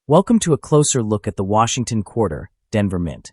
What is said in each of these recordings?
Welcome to a closer look at the Washington Quarter, Denver Mint.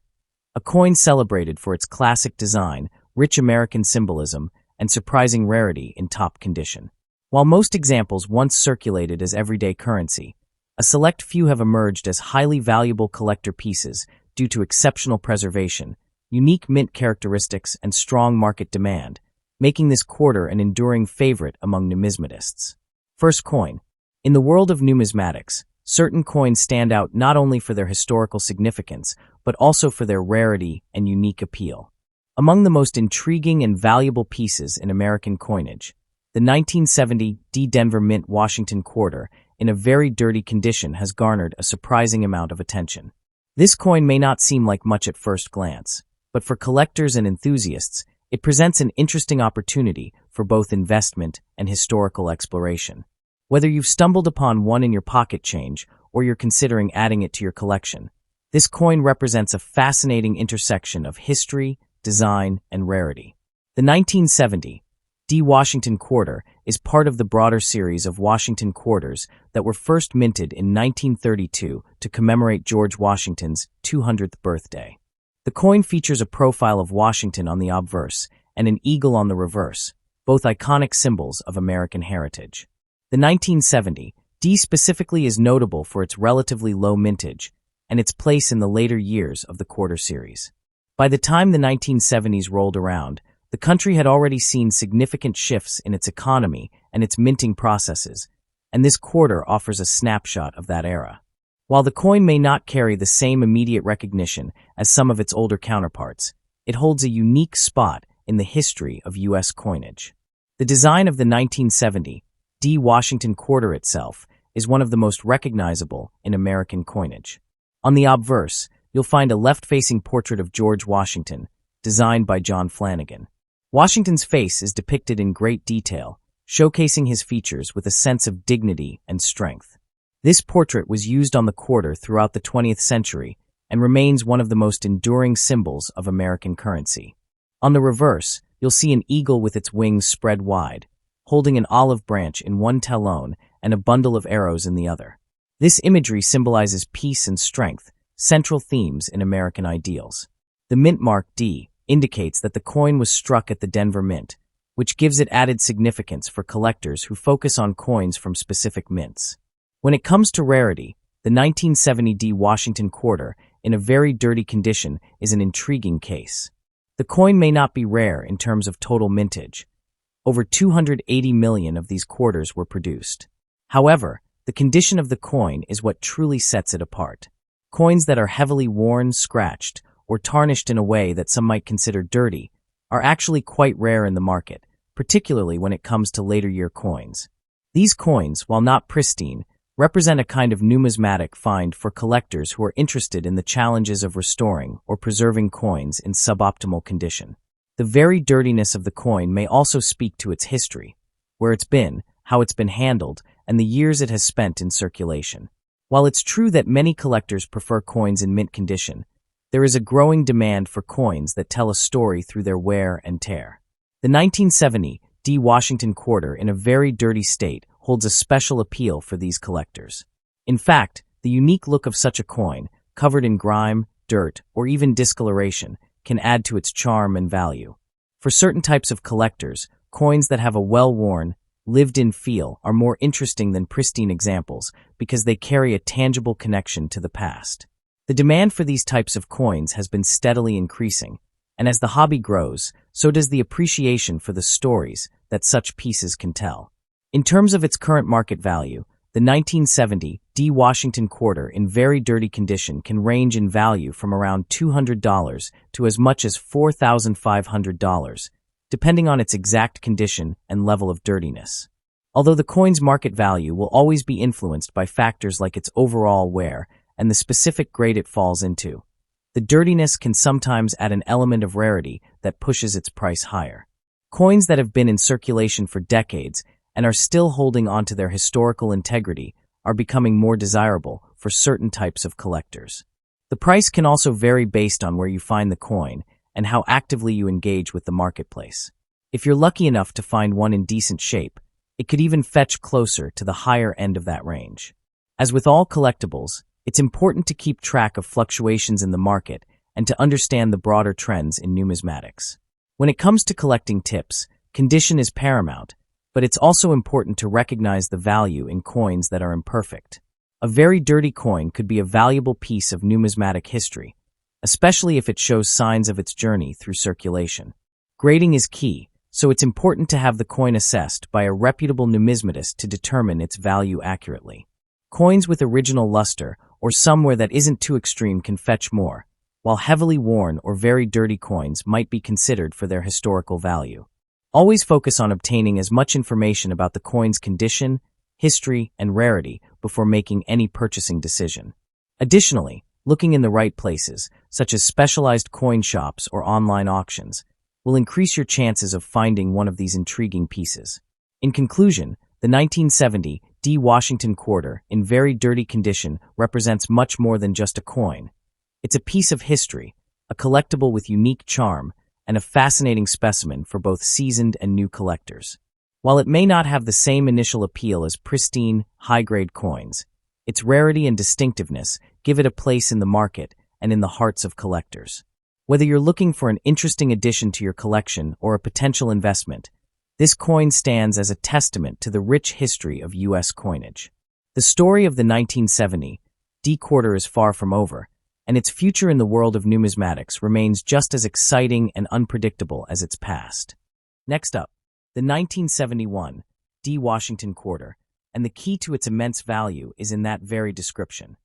A coin celebrated for its classic design, rich American symbolism, and surprising rarity in top condition. While most examples once circulated as everyday currency, a select few have emerged as highly valuable collector pieces due to exceptional preservation, unique mint characteristics, and strong market demand, making this quarter an enduring favorite among numismatists. First coin. In the world of numismatics, certain coins stand out not only for their historical significance, but also for their rarity and unique appeal. Among the most intriguing and valuable pieces in American coinage, the 1970 Denver Mint Washington Quarter, in a very dirty condition, has garnered a surprising amount of attention. This coin may not seem like much at first glance, but for collectors and enthusiasts, it presents an interesting opportunity for both investment and historical exploration. Whether you've stumbled upon one in your pocket change or you're considering adding it to your collection, this coin represents a fascinating intersection of history, design, and rarity. The 1970 Washington Quarter is part of the broader series of Washington Quarters that were first minted in 1932 to commemorate George Washington's 200th birthday. The coin features a profile of Washington on the obverse and an eagle on the reverse, both iconic symbols of American heritage. The 1970 specifically is notable for its relatively low mintage and its place in the later years of the quarter series. By the time the 1970s rolled around, the country had already seen significant shifts in its economy and its minting processes, and this quarter offers a snapshot of that era. While the coin may not carry the same immediate recognition as some of its older counterparts, it holds a unique spot in the history of U.S. coinage. The design of the 1970 Washington Quarter itself is one of the most recognizable in American coinage. On the obverse, you'll find a left-facing portrait of George Washington, designed by John Flanagan. Washington's face is depicted in great detail, showcasing his features with a sense of dignity and strength. This portrait was used on the quarter throughout the 20th century and remains one of the most enduring symbols of American currency. On the reverse, you'll see an eagle with its wings spread wide, holding an olive branch in one talon and a bundle of arrows in the other. This imagery symbolizes peace and strength, central themes in American ideals. The mint mark D indicates that the coin was struck at the Denver Mint, which gives it added significance for collectors who focus on coins from specific mints. When it comes to rarity, the 1970 Washington Quarter, in a very dirty condition, is an intriguing case. The coin may not be rare in terms of total mintage. Over 280 million of these quarters were produced. However, the condition of the coin is what truly sets it apart. Coins that are heavily worn, scratched, or tarnished in a way that some might consider dirty are actually quite rare in the market, particularly when it comes to later year coins. These coins, while not pristine, represent a kind of numismatic find for collectors who are interested in the challenges of restoring or preserving coins in suboptimal condition. The very dirtiness of the coin may also speak to its history, where it's been, how it's been handled, and the years it has spent in circulation. While it's true that many collectors prefer coins in mint condition, there is a growing demand for coins that tell a story through their wear and tear. The 1970 Washington Quarter, in a very dirty state, holds a special appeal for these collectors. In fact, the unique look of such a coin, covered in grime, dirt, or even discoloration, can add to its charm and value. For certain types of collectors, coins that have a well-worn, lived-in feel are more interesting than pristine examples because they carry a tangible connection to the past. The demand for these types of coins has been steadily increasing, and as the hobby grows, so does the appreciation for the stories that such pieces can tell. In terms of its current market value, the 1970 Washington Quarter, in very dirty condition, can range in value from around $200 to as much as $4,500, depending on its exact condition and level of dirtiness. Although the coin's market value will always be influenced by factors like its overall wear and the specific grade it falls into, the dirtiness can sometimes add an element of rarity that pushes its price higher. Coins that have been in circulation for decades and are still holding onto their historical integrity are becoming more desirable for certain types of collectors. The price can also vary based on where you find the coin and how actively you engage with the marketplace. If you're lucky enough to find one in decent shape, it could even fetch closer to the higher end of that range. As with all collectibles, It's important to keep track of fluctuations in the market and to understand the broader trends in numismatics. When it comes to collecting tips, condition is paramount, but it's also important to recognize the value in coins that are imperfect. A very dirty coin could be a valuable piece of numismatic history, especially if it shows signs of its journey through circulation. Grading is key, so it's important to have the coin assessed by a reputable numismatist to determine its value accurately. Coins with original luster or somewhere that isn't too extreme can fetch more, while heavily worn or very dirty coins might be considered for their historical value. Always focus on obtaining as much information about the coin's condition, history, and rarity before making any purchasing decision. Additionally, looking in the right places, such as specialized coin shops or online auctions, will increase your chances of finding one of these intriguing pieces. In conclusion, the 1970 D. Washington quarter, in very dirty condition, represents much more than just a coin. It's a piece of history, a collectible with unique charm, and a fascinating specimen for both seasoned and new collectors. While it may not have the same initial appeal as pristine, high-grade coins, its rarity and distinctiveness give it a place in the market and in the hearts of collectors. Whether you're looking for an interesting addition to your collection or a potential investment, this coin stands as a testament to the rich history of U.S. coinage. The story of the 1970 D quarter is far from over, and its future in the world of numismatics remains just as exciting and unpredictable as its past. Next up, the 1971 D. Washington quarter, and the key to its immense value is in that very description.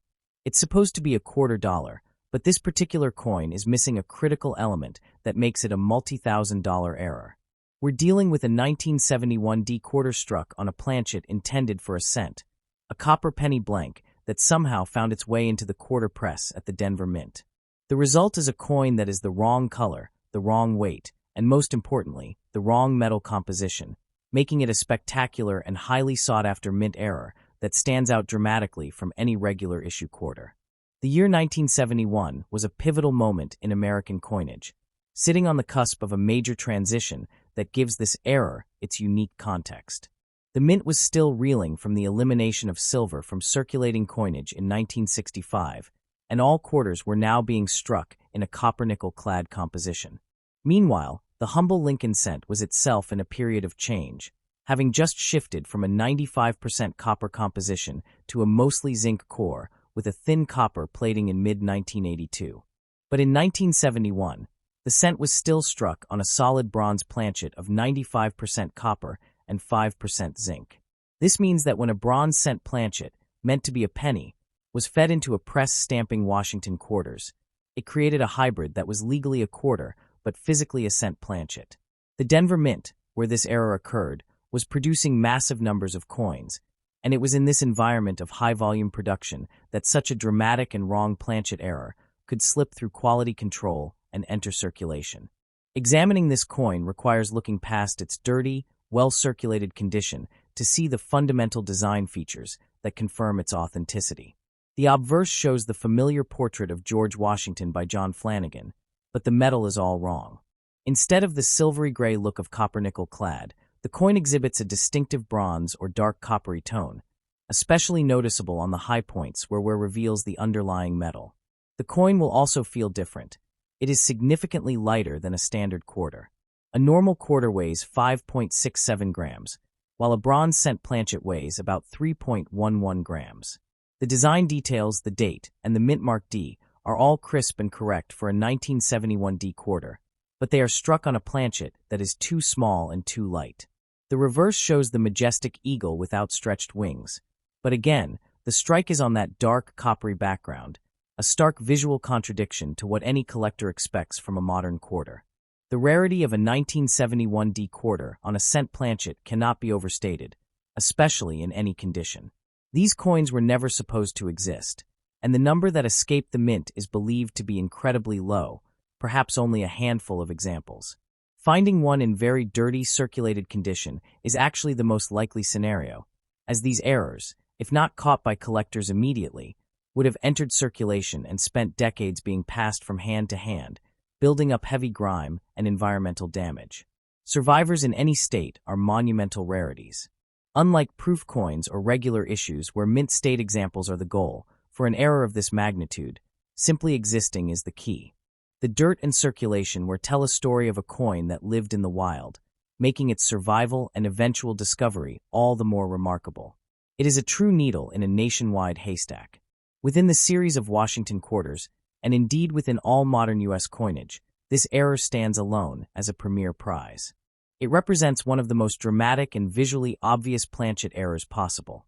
It's supposed to be a $quarter, but this particular coin is missing a critical element that makes it a multi-thousand-dollar error. We're dealing with a 1971 D quarter struck on a planchet intended for a cent, a copper penny blank that somehow found its way into the quarter press at the Denver Mint. The result is a coin that is the wrong color, the wrong weight, and most importantly, the wrong metal composition, making it a spectacular and highly sought-after mint error that stands out dramatically from any regular issue quarter. The year 1971 was a pivotal moment in American coinage, sitting on the cusp of a major transition that gives this error its unique context. The mint was still reeling from the elimination of silver from circulating coinage in 1965, and all quarters were now being struck in a copper-nickel-clad composition. Meanwhile, the humble Lincoln cent was itself in a period of change, having just shifted from a 95% copper composition to a mostly zinc core with a thin copper plating in mid-1982. But in 1971, the cent was still struck on a solid bronze planchet of 95% copper and 5% zinc. This means that when a bronze cent planchet, meant to be a penny, was fed into a press stamping Washington quarters, it created a hybrid that was legally a quarter but physically a cent planchet. The Denver Mint, where this error occurred, was producing massive numbers of coins, and it was in this environment of high-volume production that such a dramatic and wrong planchet error could slip through quality control and enter circulation. Examining this coin requires looking past its dirty, well-circulated condition to see the fundamental design features that confirm its authenticity. The obverse shows the familiar portrait of George Washington by John Flanagan, but the metal is all wrong. Instead of the silvery gray look of copper-nickel clad, the coin exhibits a distinctive bronze or dark coppery tone, especially noticeable on the high points where reveals the underlying metal. The coin will also feel different. It is significantly lighter than a standard quarter. A normal quarter weighs 5.67 grams, while a bronze cent planchet weighs about 3.11 grams. The design details, the date, and the mint mark D are all crisp and correct for a 1971 D quarter, but they are struck on a planchet that is too small and too light. The reverse shows the majestic eagle with outstretched wings, but again, the strike is on that dark, coppery background, a stark visual contradiction to what any collector expects from a modern quarter. The rarity of a 1971 D quarter on a cent planchet cannot be overstated, especially in any condition. These coins were never supposed to exist, and the number that escaped the mint is believed to be incredibly low, perhaps only a handful of examples. Finding one in very dirty, circulated condition is actually the most likely scenario, as these errors, if not caught by collectors immediately, would have entered circulation and spent decades being passed from hand to hand, building up heavy grime and environmental damage. Survivors in any state are monumental rarities. Unlike proof coins or regular issues where mint state examples are the goal, For an error of this magnitude, simply existing is the key. The dirt and circulation tell a story of a coin that lived in the wild, making its survival and eventual discovery all the more remarkable. It is a true needle in a nationwide haystack. Within the series of Washington quarters, and indeed within all modern U.S. coinage, this error stands alone as a premier prize. It represents one of the most dramatic and visually obvious planchet errors possible,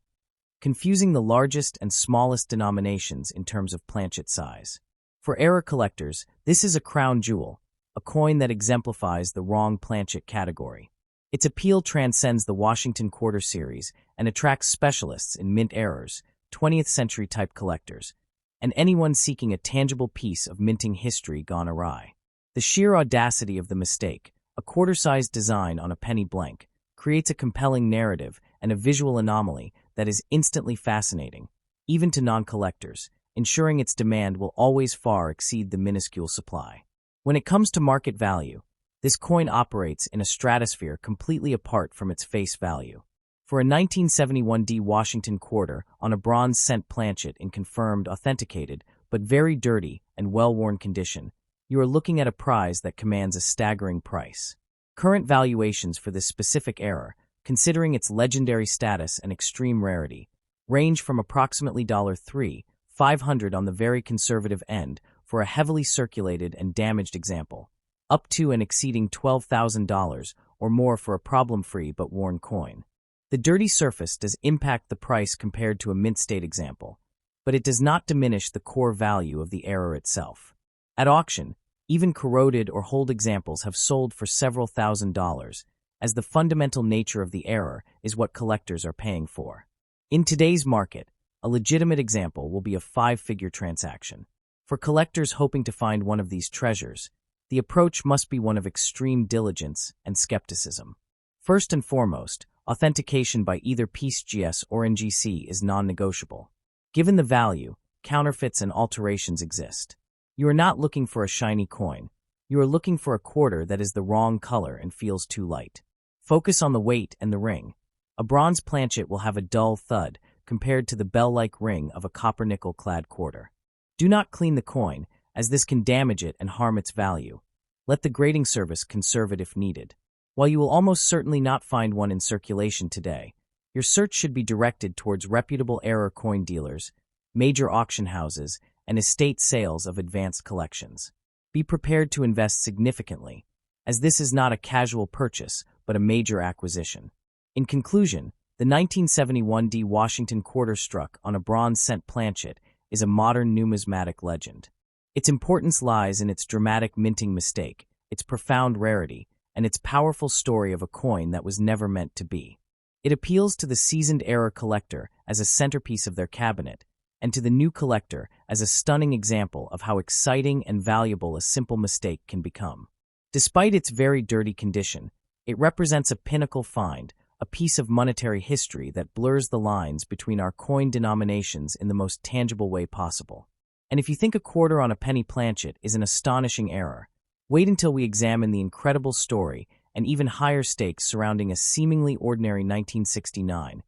confusing the largest and smallest denominations in terms of planchet size. For error collectors, this is a crown jewel, a coin that exemplifies the wrong planchet category. Its appeal transcends the Washington Quarter series and attracts specialists in mint errors, 20th-century type collectors, and anyone seeking a tangible piece of minting history gone awry. The sheer audacity of the mistake, a quarter-sized design on a penny blank, creates a compelling narrative and a visual anomaly that is instantly fascinating, even to non-collectors, ensuring its demand will always far exceed the minuscule supply. When it comes to market value, this coin operates in a stratosphere completely apart from its face value. For a 1971 D Washington quarter on a bronze cent planchet in confirmed, authenticated, but very dirty and well-worn condition, you are looking at a prize that commands a staggering price. Current valuations for this specific error, considering its legendary status and extreme rarity, range from approximately $3,500 on the very conservative end for a heavily circulated and damaged example, up to and exceeding $12,000 or more for a problem-free but worn coin. The dirty surface does impact the price compared to a mint-state example, but it does not diminish the core value of the error itself. At auction, even corroded or hold examples have sold for several $1,000s, as the fundamental nature of the error is what collectors are paying for. In today's market, a legitimate example will be a 5-figure transaction. For collectors hoping to find one of these treasures, the approach must be one of extreme diligence and skepticism. First and foremost, authentication by either PCGS or NGC is non-negotiable. Given the value, counterfeits and alterations exist. You are not looking for a shiny coin. You are looking for a quarter that is the wrong color and feels too light. Focus on the weight and the ring. A bronze planchet will have a dull thud compared to the bell-like ring of a copper-nickel-clad quarter. Do not clean the coin, as this can damage it and harm its value. Let the grading service conserve it if needed. While you will almost certainly not find one in circulation today, your search should be directed towards reputable error coin dealers, major auction houses, and estate sales of advanced collections. Be prepared to invest significantly, as this is not a casual purchase, but a major acquisition. In conclusion, the 1971 D Washington quarter struck on a bronze cent planchet is a modern numismatic legend. Its importance lies in its dramatic minting mistake, its profound rarity, and its powerful story of a coin that was never meant to be. It appeals to the seasoned error collector as a centerpiece of their cabinet, and to the new collector as a stunning example of how exciting and valuable a simple mistake can become. Despite its very dirty condition, it represents a pinnacle find, a piece of monetary history that blurs the lines between our coin denominations in the most tangible way possible. And if you think a quarter on a penny planchet is an astonishing error, wait until we examine the incredible story and even higher stakes surrounding a seemingly ordinary 1969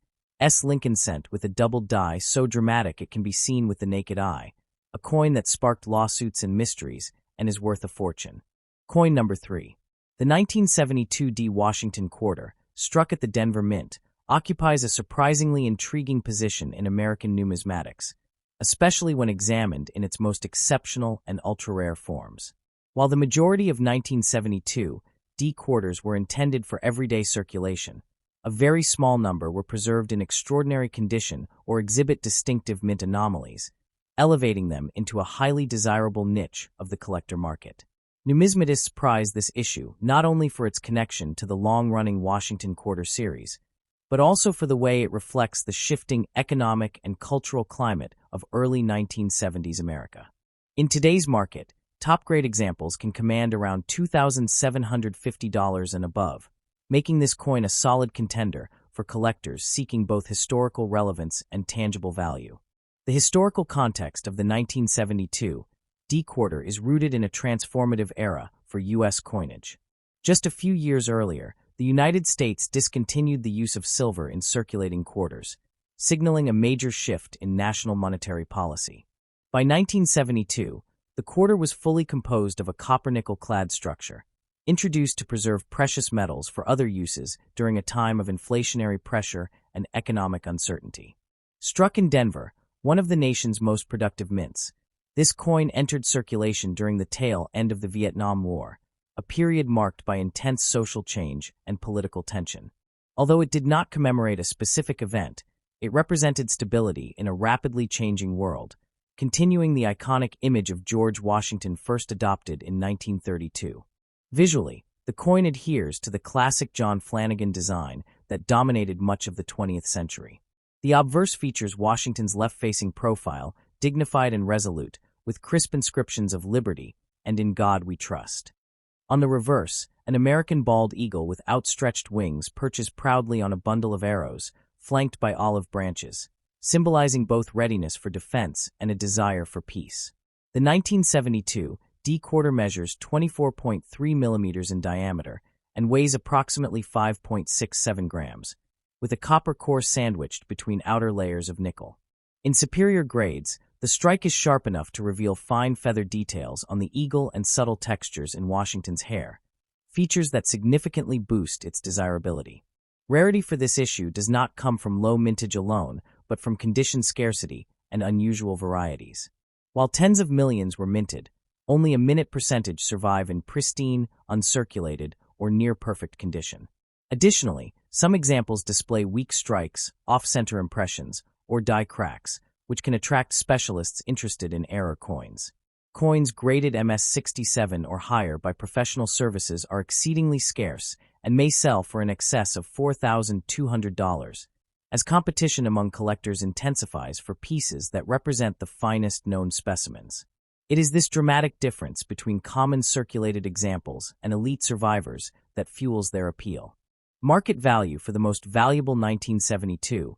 Lincoln cent with a doubled die so dramatic it can be seen with the naked eye, a coin that sparked lawsuits and mysteries and is worth a fortune. Coin number 3. The 1972 D Washington quarter, struck at the Denver Mint, occupies a surprisingly intriguing position in American numismatics, especially when examined in its most exceptional and ultra-rare forms. While the majority of 1972 D quarters were intended for everyday circulation, a very small number were preserved in extraordinary condition or exhibit distinctive mint anomalies, elevating them into a highly desirable niche of the collector market. Numismatists prize this issue not only for its connection to the long-running Washington Quarter series, but also for the way it reflects the shifting economic and cultural climate of early 1970s America. In today's market, top-grade examples can command around $2,750 and above, making this coin a solid contender for collectors seeking both historical relevance and tangible value. The historical context of the 1972 D quarter is rooted in a transformative era for U.S. coinage. Just a few years earlier, the United States discontinued the use of silver in circulating quarters, signaling a major shift in national monetary policy. By 1972, the quarter was fully composed of a copper-nickel-clad structure, introduced to preserve precious metals for other uses during a time of inflationary pressure and economic uncertainty. Struck in Denver, one of the nation's most productive mints, this coin entered circulation during the tail end of the Vietnam War, a period marked by intense social change and political tension. Although it did not commemorate a specific event, it represented stability in a rapidly changing world, continuing the iconic image of George Washington first adopted in 1932. Visually, the coin adheres to the classic John Flanagan design that dominated much of the 20th century. The obverse features Washington's left-facing profile, dignified and resolute, with crisp inscriptions of liberty and in God we trust. On the reverse, an American bald eagle with outstretched wings perches proudly on a bundle of arrows, flanked by olive branches, symbolizing both readiness for defense and a desire for peace. The 1972 D quarter measures 24.3 millimeters in diameter and weighs approximately 5.67 grams, with a copper core sandwiched between outer layers of nickel. In superior grades, the strike is sharp enough to reveal fine feather details on the eagle and subtle textures in Washington's hair, features that significantly boost its desirability. Rarity for this issue does not come from low mintage alone, but from condition scarcity and unusual varieties. While tens of millions were minted, only a minute percentage survive in pristine, uncirculated, or near-perfect condition. Additionally, some examples display weak strikes, off-center impressions, or die cracks, which can attract specialists interested in error coins. Coins graded MS-67 or higher by professional services are exceedingly scarce and may sell for in excess of $4,200, as competition among collectors intensifies for pieces that represent the finest known specimens. It is this dramatic difference between common circulated examples and elite survivors that fuels their appeal. Market value for the most valuable 1972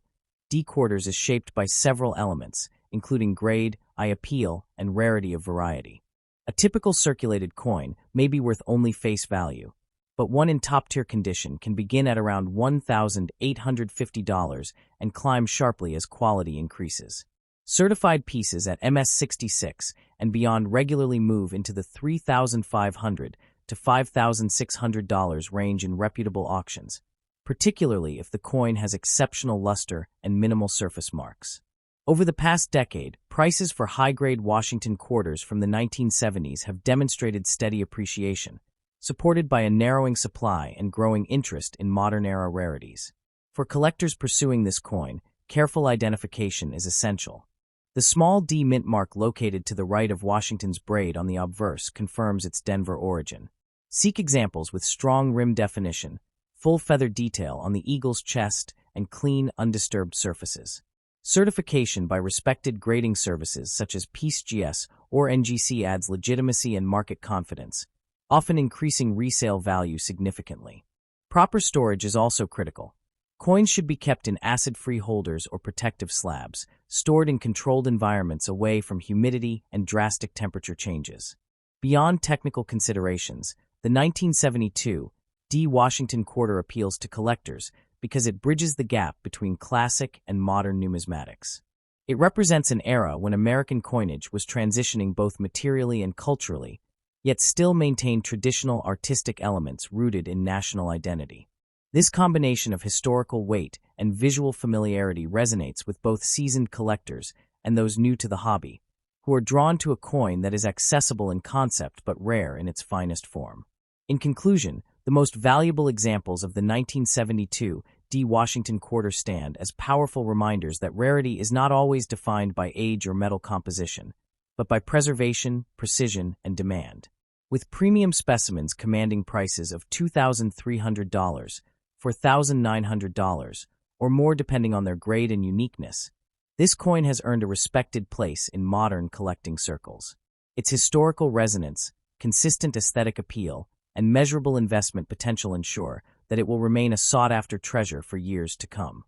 D quarters is shaped by several elements, including grade, eye appeal, and rarity of variety. A typical circulated coin may be worth only face value, but one in top-tier condition can begin at around $1,850 and climb sharply as quality increases. Certified pieces at MS-66 and beyond regularly move into the $3,500 to $5,600 range in reputable auctions, particularly if the coin has exceptional luster and minimal surface marks. Over the past decade, prices for high-grade Washington quarters from the 1970s have demonstrated steady appreciation, supported by a narrowing supply and growing interest in modern-era rarities. For collectors pursuing this coin, careful identification is essential. The small D mint mark located to the right of Washington's braid on the obverse confirms its Denver origin. Seek examples with strong rim definition, full feather detail on the eagle's chest, and clean, undisturbed surfaces. Certification by respected grading services such as PeaceGS or NGC adds legitimacy and market confidence, often increasing resale value significantly. Proper storage is also critical. Coins should be kept in acid-free holders or protective slabs, stored in controlled environments away from humidity and drastic temperature changes. Beyond technical considerations, the 1972 D Washington quarter appeals to collectors because it bridges the gap between classic and modern numismatics. It represents an era when American coinage was transitioning both materially and culturally, yet still maintained traditional artistic elements rooted in national identity. This combination of historical weight and visual familiarity resonates with both seasoned collectors and those new to the hobby, who are drawn to a coin that is accessible in concept but rare in its finest form. In conclusion, the most valuable examples of the 1972 D Washington quarter stand as powerful reminders that rarity is not always defined by age or metal composition, but by preservation, precision, and demand. With premium specimens commanding prices of $2,300, $4,900, or more depending on their grade and uniqueness, this coin has earned a respected place in modern collecting circles. Its historical resonance, consistent aesthetic appeal, and measurable investment potential ensure that it will remain a sought-after treasure for years to come.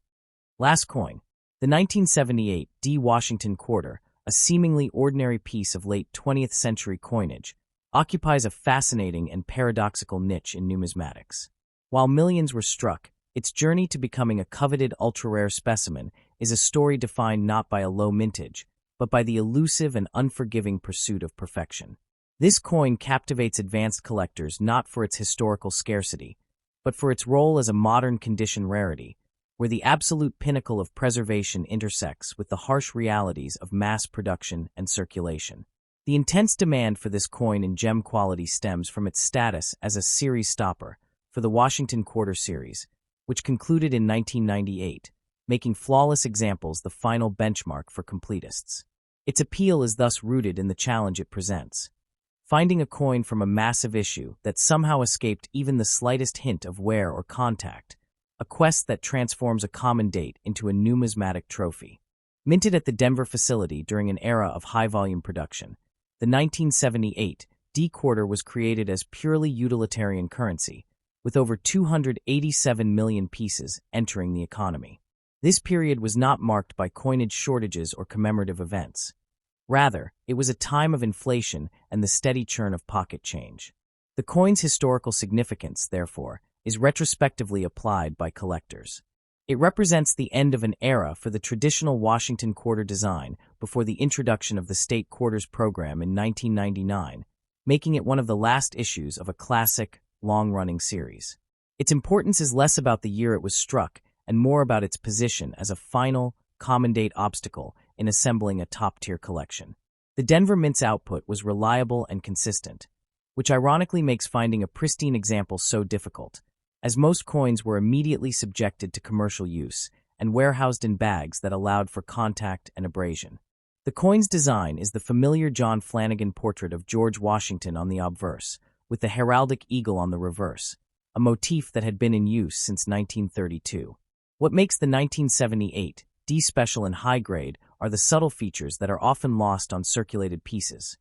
Last coin, the 1978 D Washington quarter, a seemingly ordinary piece of late 20th century coinage, occupies a fascinating and paradoxical niche in numismatics. While millions were struck, its journey to becoming a coveted ultra-rare specimen is a story defined not by a low mintage, but by the elusive and unforgiving pursuit of perfection. This coin captivates advanced collectors not for its historical scarcity, but for its role as a modern condition rarity, where the absolute pinnacle of preservation intersects with the harsh realities of mass production and circulation. The intense demand for this coin in gem quality stems from its status as a series stopper for the Washington Quarter Series, which concluded in 1998, making flawless examples the final benchmark for completists. Its appeal is thus rooted in the challenge it presents. Finding a coin from a massive issue that somehow escaped even the slightest hint of wear or contact, a quest that transforms a common date into a numismatic trophy. Minted at the Denver facility during an era of high-volume production, the 1978 D quarter was created as purely utilitarian currency, with over 287 million pieces entering the economy. This period was not marked by coinage shortages or commemorative events. Rather, it was a time of inflation and the steady churn of pocket change. The coin's historical significance, therefore, is retrospectively applied by collectors. It represents the end of an era for the traditional Washington quarter design before the introduction of the state quarters program in 1999, making it one of the last issues of a classic, long-running series. Its importance is less about the year it was struck and more about its position as a final, common-date obstacle in assembling a top-tier collection. The Denver Mint's output was reliable and consistent, which ironically makes finding a pristine example so difficult, as most coins were immediately subjected to commercial use and warehoused in bags that allowed for contact and abrasion. The coin's design is the familiar John Flanagan portrait of George Washington on the obverse, with the heraldic eagle on the reverse, a motif that had been in use since 1932. What makes the 1978 D special and high grade are the subtle features that are often lost on circulated pieces.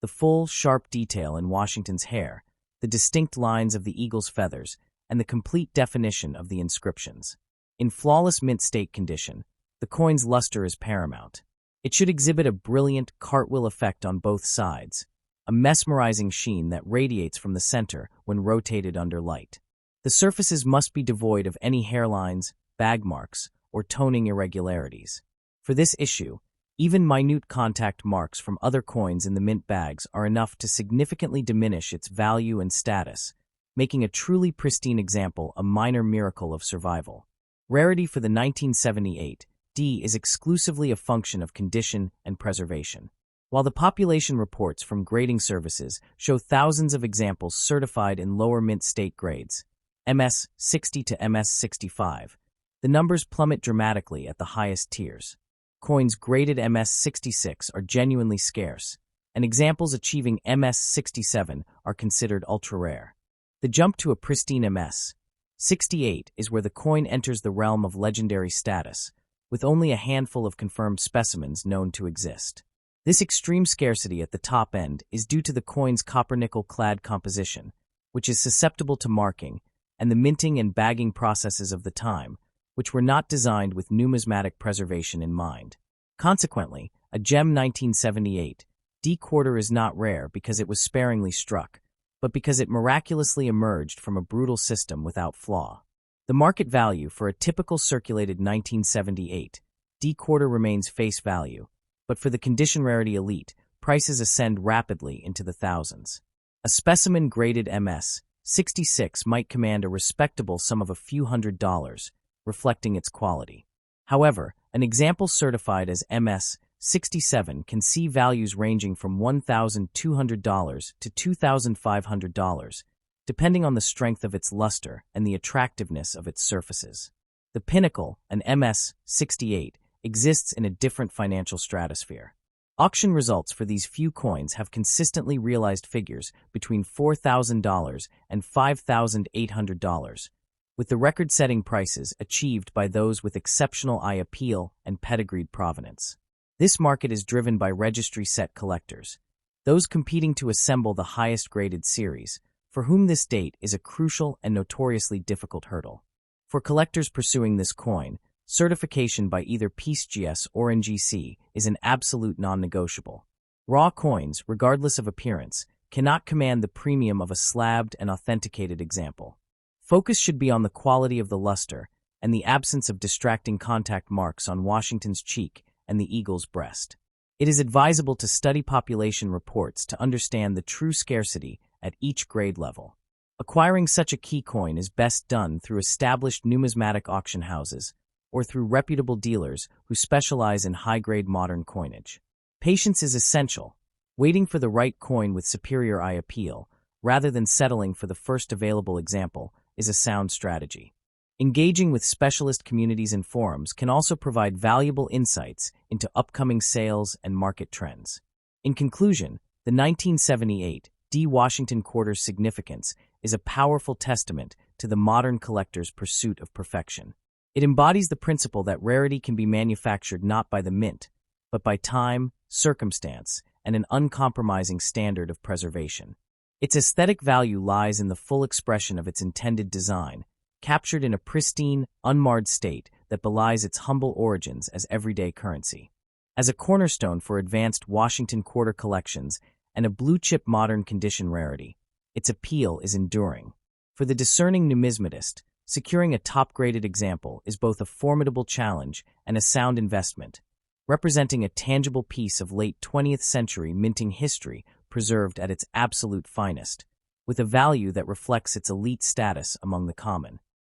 The full, sharp detail in Washington's hair, the distinct lines of the eagle's feathers, and the complete definition of the inscriptions. In flawless mint state condition, the coin's luster is paramount. It should exhibit a brilliant cartwheel effect on both sides, a mesmerizing sheen that radiates from the center when rotated under light. The surfaces must be devoid of any hairlines, bag marks, or toning irregularities. For this issue, even minute contact marks from other coins in the mint bags are enough to significantly diminish its value and status, making a truly pristine example a minor miracle of survival. Rarity for the 1978 D is exclusively a function of condition and preservation. While the population reports from grading services show thousands of examples certified in lower mint state grades, MS 60 to MS 65, the numbers plummet dramatically at the highest tiers. Coins graded MS 66 are genuinely scarce, and examples achieving MS 67 are considered ultra-rare. The jump to a pristine MS 68 is where the coin enters the realm of legendary status, with only a handful of confirmed specimens known to exist. This extreme scarcity at the top end is due to the coin's copper-nickel-clad composition, which is susceptible to marking, and the minting and bagging processes of the time, which were not designed with numismatic preservation in mind. Consequently, a gem 1978 D quarter is not rare because it was sparingly struck, but because it miraculously emerged from a brutal system without flaw. The market value for a typical circulated 1978 D quarter remains face value, but for the condition rarity elite, prices ascend rapidly into the thousands. A specimen graded MS 66 might command a respectable sum of a few $100s, reflecting its quality. However, an example certified as MS 67 can see values ranging from $1,200 to $2,500, depending on the strength of its luster and the attractiveness of its surfaces. The pinnacle, an MS 68, exists in a different financial stratosphere. Auction results for these few coins have consistently realized figures between $4,000 and $5,800, with the record-setting prices achieved by those with exceptional eye appeal and pedigreed provenance. This market is driven by registry-set collectors, those competing to assemble the highest-graded series, for whom this date is a crucial and notoriously difficult hurdle. For collectors pursuing this coin, certification by either PSGS or NGC is an absolute non-negotiable. Raw coins, regardless of appearance, cannot command the premium of a slabbed and authenticated example. Focus should be on the quality of the luster and the absence of distracting contact marks on Washington's cheek and the eagle's breast. It is advisable to study population reports to understand the true scarcity at each grade level. Acquiring such a key coin is best done through established numismatic auction houses or through reputable dealers who specialize in high-grade modern coinage. Patience is essential. Waiting for the right coin with superior eye appeal, rather than settling for the first available example, is a sound strategy. Engaging with specialist communities and forums can also provide valuable insights into upcoming sales and market trends. In conclusion, the 1978 D. Washington Quarter's significance is a powerful testament to the modern collector's pursuit of perfection. It embodies the principle that rarity can be manufactured not by the mint, but by time, circumstance, and an uncompromising standard of preservation. Its aesthetic value lies in the full expression of its intended design, captured in a pristine, unmarred state that belies its humble origins as everyday currency. As a cornerstone for advanced Washington Quarter collections and a blue-chip modern condition rarity, its appeal is enduring. For the discerning numismatist, securing a top-graded example is both a formidable challenge and a sound investment, representing a tangible piece of late 20th century minting history preserved at its absolute finest, with a value that reflects its elite status among the common.